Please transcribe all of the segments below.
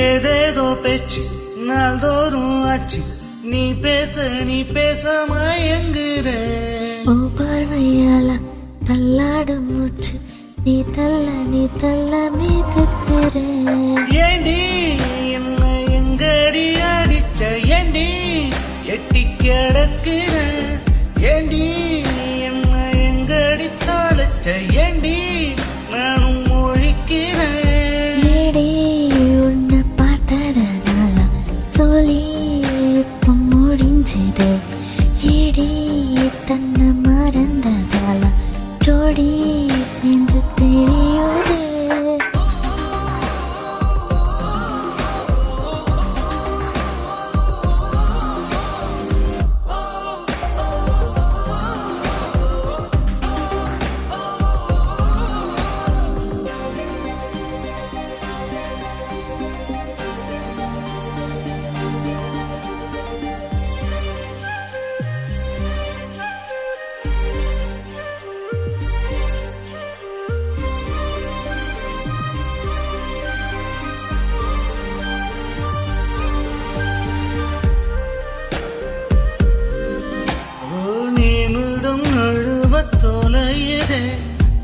ஏதேதோ பேச்சு நாள்தோறும் ஆச்சு நீ பேச மயங்குற பார்வையால தள்ளாடும் மூச்சு நீ தள்ள மிதக்குற ஏண்டி என்ன எங்கடி அடிச்ச ஏண்டி எட்டி கிடக்குற ஏண்டி என்ன எங்கடி தாளச்ச ஏண்டி நானும் மொழிக்கிறேன் உன்னை பார்த்ததனால சொல்லி இப்போ முடிஞ்சது ஏடி தன்னை மறந்ததால ஜோடி சேர்ந்து தெரியுது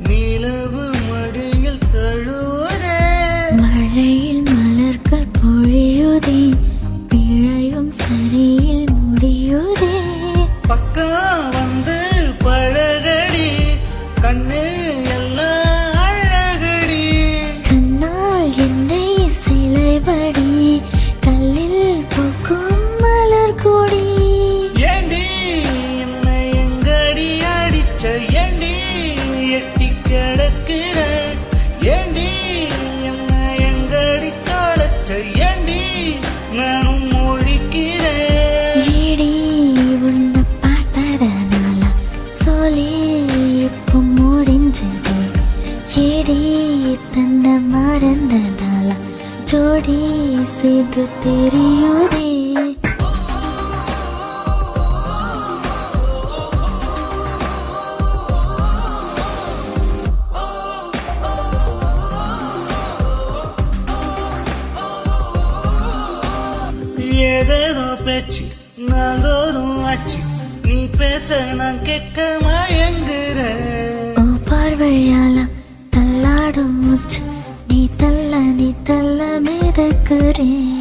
நிலவு மடியில் தழுவதே மழையில் மலர்கள் பொழியுதே பிழையும் சரியில் முடியுதே பக்கம் வந்து பழகடி கண்ணு எல்லாம் அழகடி கண்ணால் என்னை சிலைபடி கல்லில் பூக்கும் மலர் கொடி ஏண்டி என்ன எங்கடி அடிச்ச ஏண்டி எட்டி கிடக்குற ஏண்டி என்ன எங்கடி தாளச்ச ஏண்டி நானும் மொழிக்கிறேன் ஏடி உன்னை பார்த்ததனால சொல்லி இப்போ முடிஞ்சது ஏடி தன்னை மறந்ததால ஜோடி சேர்ந்து தெரியுதே ஏதேதோ பேச்சு நாள்தோறும் ஆச்சு நீ பேச நான் கேட்க மயங்குற பார்வையால தள்ளாடும் மூச்சு நீ தள்ள மிதக்குறேன்